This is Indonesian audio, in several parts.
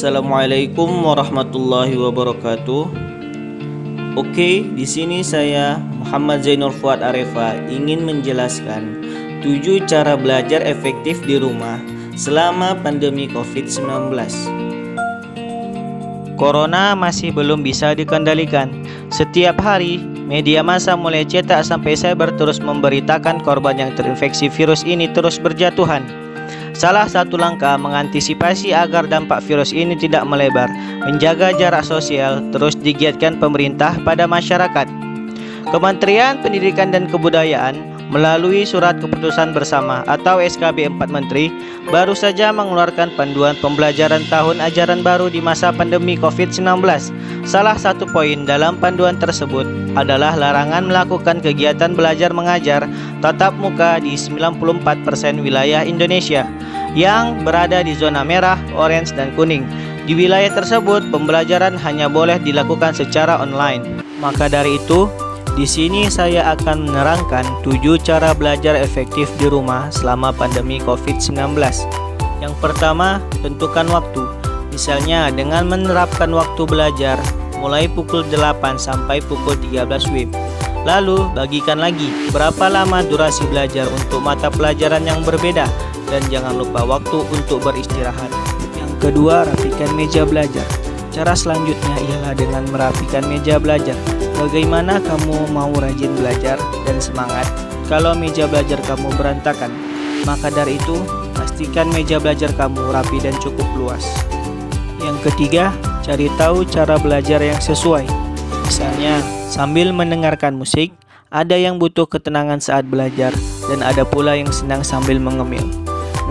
Assalamualaikum warahmatullahi wabarakatuh. Oke, di sini saya Muhammad Zainul Fuad Arefa ingin menjelaskan 7 cara belajar efektif di rumah selama pandemi COVID-19. Corona masih belum bisa dikendalikan. Setiap hari, media massa mulai cetak sampai cyber terus memberitakan korban yang terinfeksi virus ini terus berjatuhan. Salah satu langkah mengantisipasi agar dampak virus ini tidak melebar, menjaga jarak sosial terus digiatkan pemerintah pada masyarakat. Kementerian Pendidikan dan Kebudayaan melalui Surat Keputusan Bersama atau SKB 4 Menteri baru saja mengeluarkan panduan pembelajaran tahun ajaran baru di masa pandemi COVID-19. Salah satu poin dalam panduan tersebut adalah larangan melakukan kegiatan belajar mengajar tatap muka di 94% wilayah Indonesia yang berada di zona merah, orange, dan kuning. Di wilayah tersebut, pembelajaran hanya boleh dilakukan secara online. Maka dari itu, di sini saya akan menerangkan 7 cara belajar efektif di rumah selama pandemi COVID-19. Yang pertama, tentukan waktu. Misalnya dengan menerapkan waktu belajar mulai pukul 8 sampai pukul 13 WIB. Lalu, bagikan lagi berapa lama durasi belajar untuk mata pelajaran yang berbeda dan jangan lupa waktu untuk beristirahat. Yang kedua, rapikan meja belajar. Cara selanjutnya ialah dengan merapikan meja belajar. Bagaimana kamu mau rajin belajar dan semangat kalau meja belajar kamu berantakan? Maka dari itu, pastikan meja belajar kamu rapi dan cukup luas. Yang ketiga, cari tahu cara belajar yang sesuai. Misalnya, sambil mendengarkan musik, ada yang butuh ketenangan saat belajar, dan ada pula yang senang sambil mengemil.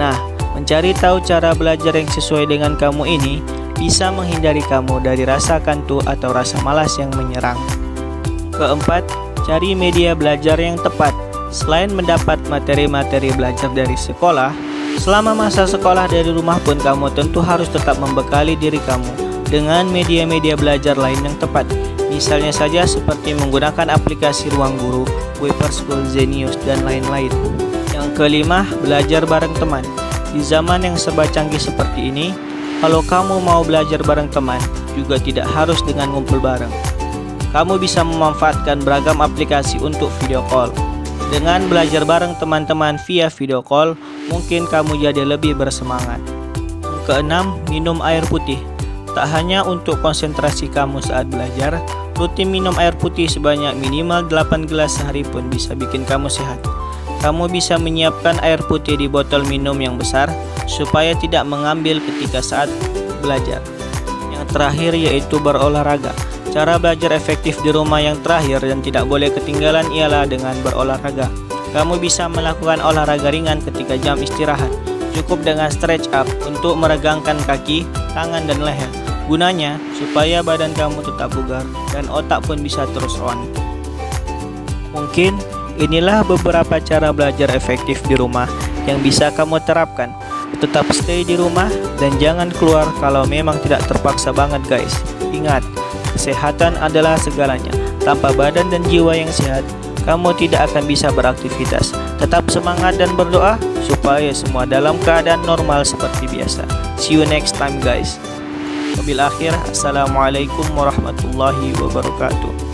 Nah, mencari tahu cara belajar yang sesuai dengan kamu ini bisa menghindari kamu dari rasa kantuk atau rasa malas yang menyerang. Keempat, cari media belajar yang tepat. Selain mendapat materi-materi belajar dari sekolah, selama masa sekolah dari rumah pun kamu tentu harus tetap membekali diri kamu dengan media-media belajar lain yang tepat. Misalnya saja seperti menggunakan aplikasi Ruang Guru, Wiper School, Zenius, dan lain-lain. Yang kelima, belajar bareng teman. Di zaman yang serba canggih seperti ini, kalau kamu mau belajar bareng teman, juga tidak harus dengan ngumpul bareng. Kamu bisa memanfaatkan beragam aplikasi untuk video call. Dengan belajar bareng teman-teman via video call, mungkin kamu jadi lebih bersemangat. Yang keenam, minum air putih. Tak hanya untuk konsentrasi kamu saat belajar, rutin minum air putih sebanyak minimal 8 gelas sehari pun bisa bikin kamu sehat. Kamu bisa menyiapkan air putih di botol minum yang besar supaya tidak mengambil ketika saat belajar. Yang terakhir yaitu berolahraga. Cara belajar efektif di rumah yang terakhir dan tidak boleh ketinggalan ialah dengan berolahraga. Kamu bisa melakukan olahraga ringan ketika jam istirahat. Cukup dengan stretch up untuk meregangkan kaki, tangan, dan leher. Gunanya supaya badan kamu tetap bugar dan otak pun bisa terus on. Mungkin inilah beberapa cara belajar efektif di rumah yang bisa kamu terapkan. Tetap stay di rumah dan jangan keluar kalau memang tidak terpaksa banget guys. Ingat, kesehatan adalah segalanya. Tanpa badan dan jiwa yang sehat, kamu tidak akan bisa beraktivitas. Tetap semangat dan berdoa supaya semua dalam keadaan normal seperti biasa. See you next time guys. Wabil akhir, assalamualaikum warahmatullahi wabarakatuh.